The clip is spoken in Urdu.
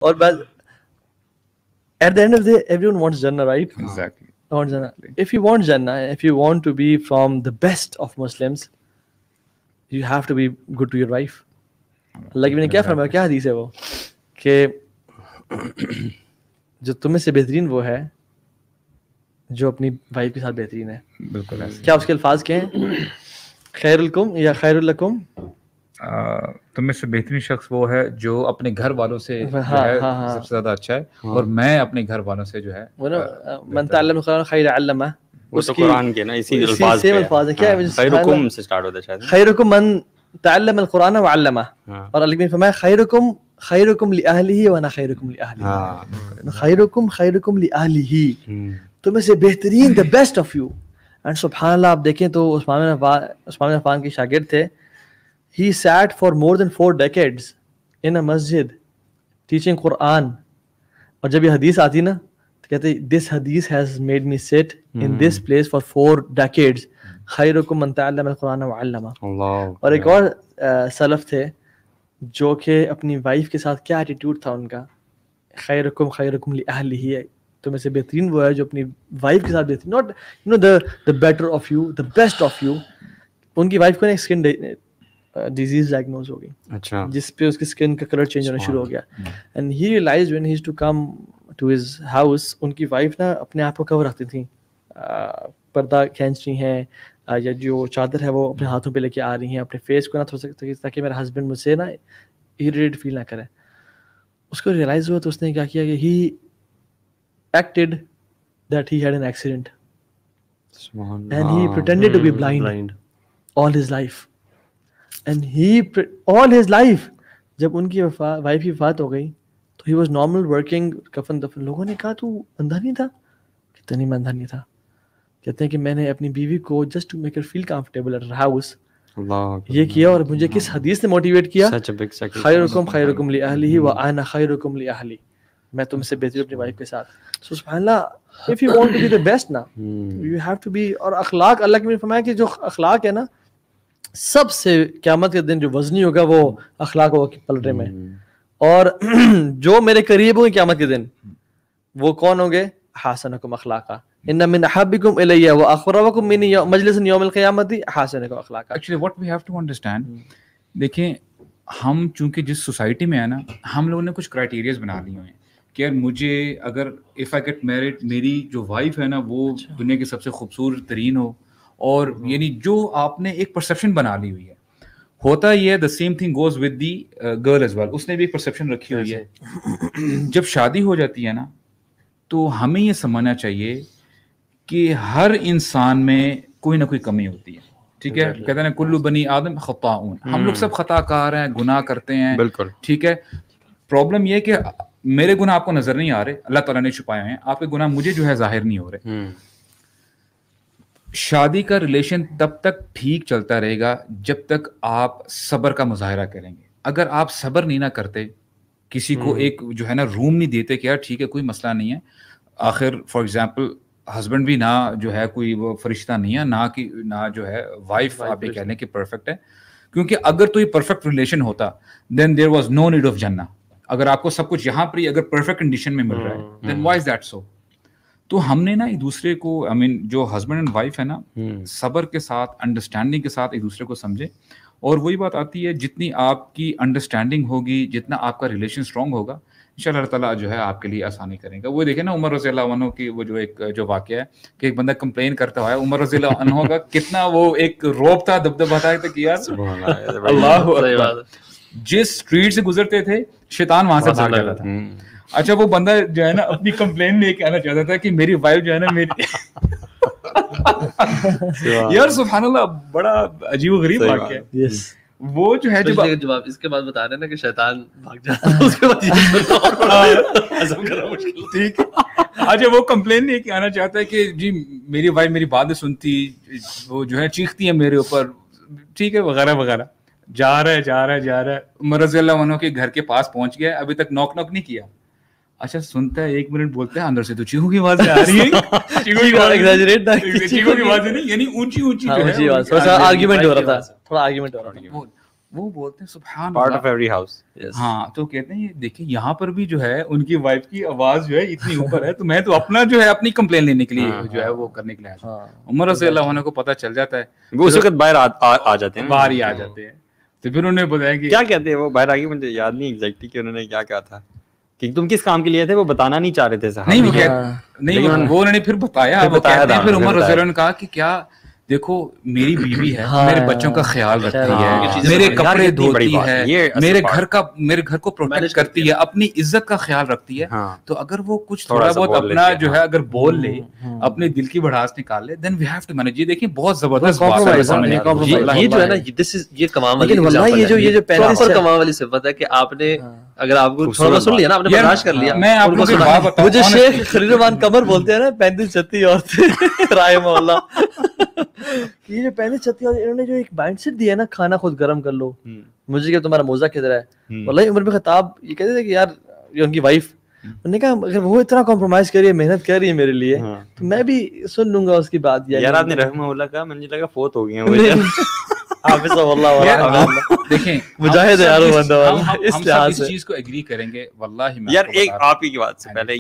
اور بس at the end of the day everyone wants Jannah, right? Exactly. wants Jannah. If you want Jannah, if you want to be from the best of Muslims, you have to be good to your wife. اللہ کی نے کیا فرمایا, کیا حدیث ہے وہ کہ جو تم میں سے بہترین وہ ہے جو اپنی وائف کے ساتھ بہترین ہے. بالکل. کیا اس کے الفاظ کیا ہیں؟ خیر الکم یا خیر الکم, تم میں سے بہترین شخص وہ ہے جو اپنے گھر والوں سے جو ہے سب سے زیادہ اچھا ہے, اور میں اپنے گھر والوں سے جو ہے من تعلم القرآن خیر علمہ. اس قرآن کے نا اسی الفاظ سیم الفاظ ہیں. کیا ہے خیرکم سے سٹارٹ ہوتا ہے شاید, خیرکم من تعلم القرآن وعلمہ, اور اللہ نے فرمایا خیرکم لأہلہ وانا خیرکم لأہلی. خیرکم لأہلہ, تم میں سے بہترین, the best of you. And سبحان اللہ, آپ دیکھیں تو عثمان بن عفان کے شاگرد تھے. He sat for more than 4 decades in a masjid teaching Quran. اور جب یہ حدیث آتی نا تو کہتے this hadith has made me sit in this place for 4 decades. خیرکم من تعلم القرآن وعلمہ. اور ایک اور سلف تھے جو کہ اپنی وائف کے ساتھ کیا ایٹیٹیوڈ تھا ان کا, خیرکم لأہلہ, تو میں سے بہترین وہ ہے جو اپنی وائف کے ساتھ بہترین, not you know the better of you, the best of you. ان کی وائف کو ایک اسکن ڈیزیز ڈائگنوز ہو گئی, اچھا, جس پہ اس کی اسکن کا کلر چینج ہونا شروع ہو گیا. And he realized when he is to come to his house, ان کی وائف نا اپنے آپ کو کور رکھتی تھیں, پردہ کھینچ رہی ہیں یا جو چادر ہے وہ اپنے ہاتھوں پہ لے کے آ رہی ہیں, اپنے فیس کو نہ تھوڑا سا, تاکہ میرا ہسبینڈ مجھ سے نا اریٹیٹ فیل نہ کرے. اس کو ریئلائز ہوا تو اس نے کیا کیا کہ he acted that he had an accident and he pretended to be blind all his life. And he all his life, جب ان کی وائف کی وفات ہو گئی تو ہی واز نارمل ورکنگ, کفن دفن. لوگوں نے کہا تو اندھا نہیں تھا؟ کہتے نہیں, میں اندھا نہیں تھا. کہتے ہیں کہ میں نے اپنی بیوی کو just to make her feel comfortable at her house یہ کیا. اور مجھے کس حدیث نے موٹیویٹ کیا؟ خیرکم لأہلہ وانا خیرکم لأہلی, میں تم سے بہتر اپنی وائف کے ساتھ. سو سبحان اللہ, if you want to be the best نا, you have to be. اور اخلاق, اللہ کے نے فرمایا کہ جو اخلاق ہے نا, سب سے قیامت کے دن جو وزنی ہوگا وہ اخلاق ہوگا پلڑے میں. اور جو میرے قریب ہوں گے قیامت کے دن وہ کون ہوں گے؟ حسنکم اخلاقا, ان من احبکم الی واقربکم منی مجلس یوم القیامت حسنکم اخلاقا. Actually what we have to understand, دیکھیں ہم چونکہ جس سوسائٹی میں ہے نا, ہم لوگوں نے کچھ کرائٹیریاز بنا لیے ہوئے ہیں کہ یار مجھے اگر اف آئی گیٹ میرڈ, میری جو وائف ہے نا وہ دنیا کی سب سے خوبصورت ترین ہو, اور یعنی جو آپ نے ایک پرسیپشن بنا لی ہوئی ہے. ہوتا یہ ہے, the same thing goes with the girl as well, اس نے بھی ایک پرسیپشن رکھی ہوئی ہے. جب شادی ہو جاتی ہے نا تو ہمیں یہ سمجھنا چاہیے کہ ہر انسان میں کوئی نہ کوئی کمی ہوتی ہے, ٹھیک ہے. کہتے ہیں کلو بنی آدم خطاؤن, ہم لوگ سب خطا کار ہیں, گناہ کرتے ہیں, بالکل ٹھیک ہے. پرابلم یہ کہ میرے گناہ آپ کو نظر نہیں آ رہے, اللہ تعالیٰ نے چھپائے ہیں, آپ کے گناہ مجھے جو ہے ظاہر نہیں ہو رہے. شادی کا ریلیشن تب تک ٹھیک چلتا رہے گا جب تک آپ صبر کا مظاہرہ کریں گے. اگر آپ صبر نہیں نہ کرتے, کسی کو ایک جو ہے نا روم نہیں دیتے کہ یار ٹھیک ہے کوئی مسئلہ نہیں ہے, آخر فار ایگزامپل ہسبینڈ بھی نہ جو ہے کوئی وہ فرشتہ نہیں ہے, نہ جو ہے وائف آپ یہ کہہ لیں کہ پرفیکٹ ہے, کیونکہ اگر تو یہ پرفیکٹ ریلیشن ہوتا then there was no need of جنہ. اگر آپ کو سب کچھ یہاں پر ہی اگر پرفیکٹ کنڈیشن میں مل رہا ہے دین وائی از دیٹ سو. تو ہم نے نا ایک دوسرے کو, آئی مین جو ہسبینڈ اینڈ وائف ہے نا, صبر کے ساتھ انڈرسٹینڈنگ کے ساتھ ایک دوسرے کو سمجھے. اور وہی بات آتی ہے, جتنی آپ کی انڈرسٹینڈنگ ہوگی, جتنا آپ کا ریلیشن اسٹرانگ ہوگا, انشاءاللہ اللہ تعالیٰ جو ہے آپ کے لیے آسانی کرے گا. وہ دیکھیں نا عمر رضی اللہ عنہ کی وہ جو ایک جو واقعہ ہے کہ ایک بندہ کمپلین کرتا ہوا ہے, عمر رضی اللہ عنہ کا کتنا وہ ایک روب تھا, دبدبہ تھا کہ یار اللہ اکبر, جس اسٹریٹ سے گزرتے تھے شیطان وہاں سے بھاگ جاتا تھا. اچھا وہ بندہ جو ہے نا اپنی کمپلین لے کے آنا چاہتا تھا کہ میری وائف جو ہے نا میری یار سبحان اللہ, بڑا عجیب و غریب واقعہ ہے. وہ جو ہے جب آپ اس کے بعد بتا رہے ہیں نا کہ شیطان بھاگ جاتا ہے, اس کے بعد ہضم کرنا مشکل, ٹھیک. اچھا وہ کمپلین لے کے آنا چاہتا ہے کہ جی میری وائف میری بات نہیں سنتی, وہ جو ہے چیختی ہے میرے اوپر, ٹھیک ہے, وغیرہ وغیرہ. جا رہا ہے عمر رضی اللہ عنہ کے گھر کے پاس پہنچ گیا, ابھی تک نوک نہیں کیا. اچھا سنتا ہے, 1 منٹ بولتا ہے, اندر سے تو چیخوں کی آوازیں آ رہی ہیں, چیخوں کی آوازیں نہیں, یعنی اونچی آرگیومنٹ ہو رہا تھا. وہ بولتے ہیں سبحان part Allah of every house. ہاں تو کہتے ہیں دیکھیں یہاں پر بھی جو ہے ان کی وائف کی آواز جو ہے اتنی اوپر ہے, تو میں تو اپنا جو ہے اپنی کمپلین لینے کے لیے جو ہے وہ کرنے کے لیے آیا. عمر رضی اللہ عنہ کو پتہ چل جاتا ہے, وہ اس وقت باہر آ جاتے ہیں, باہر ہی آ جاتے ہیں. تو پھر انہوں نے بتایا کہ کیا کہتے ہیں وہ باہر آ کے, مجھے یاد نہیں ایگزیکٹلی کہ انہوں نے کیا کہا تھا, کہ تم کس کام کے لیے تھے, وہ بتانا نہیں چاہ رہے تھے صاحب. نہیں وہ انہوں نے پھر بتایا, وہ کہتے ہیں پھر عمر رضی اللہ عنہ نے کہا کہ کیا دیکھو میری بیوی ہے, میرے بچوں کا خیال رکھتی ہے, میرے کپڑے دھوتی ہے, میرے گھر کو پروٹیکٹ کرتی ہے, اپنی عزت کا خیال رکھتی ہے, تو اگر وہ کچھ تھوڑا بہت اپنا جو ہے اگر بول لے, اپنے دل کی بڑھاس نکال لے, دین وی ہیو ٹو مینیج. یہ دیکھیں بہت زبردست بات ہے, یہ جو ہے نا یہ کمام والی, یہ جو پراپر کمام والی صفت ہے کہ آپ نے اگر آپ کو تھوڑا سن لیا نا, آپ نے برداشت کر لیا. میں آپ کو ایک بات بتاؤں, مجھے شیخ خلیل الرحمن قمر بولتے ہیں نا 35-36 عورتیں رحمہ اللہ, یہ جو 35-36 انہوں نے جو ایک مائنڈ سیٹ دیا ہے نا, کھانا خود گرم کر لو, مجھے کیا تمہارا موزہ کدھر ہے. واللہ عمر بن خطاب یہ کہتے تھے کہ یار یہ ان کی وائف, انہوں نے کہا اگر وہ اتنا کمپرومائز کر رہی ہے, محنت کر رہی ہے میرے لیے, تو میں بھی سن لوں گا اس کی بات. یار آپ نے رحمہ اللہ کہا, مجھے لگا فوت ہو گئے ہیں. دیکھیں مجاہد ہے یار وہ بندہ, ہم سب اس چیز کو ایگری کریں گے واللہ. یار ایک آپ ہی کی بات سے پہلے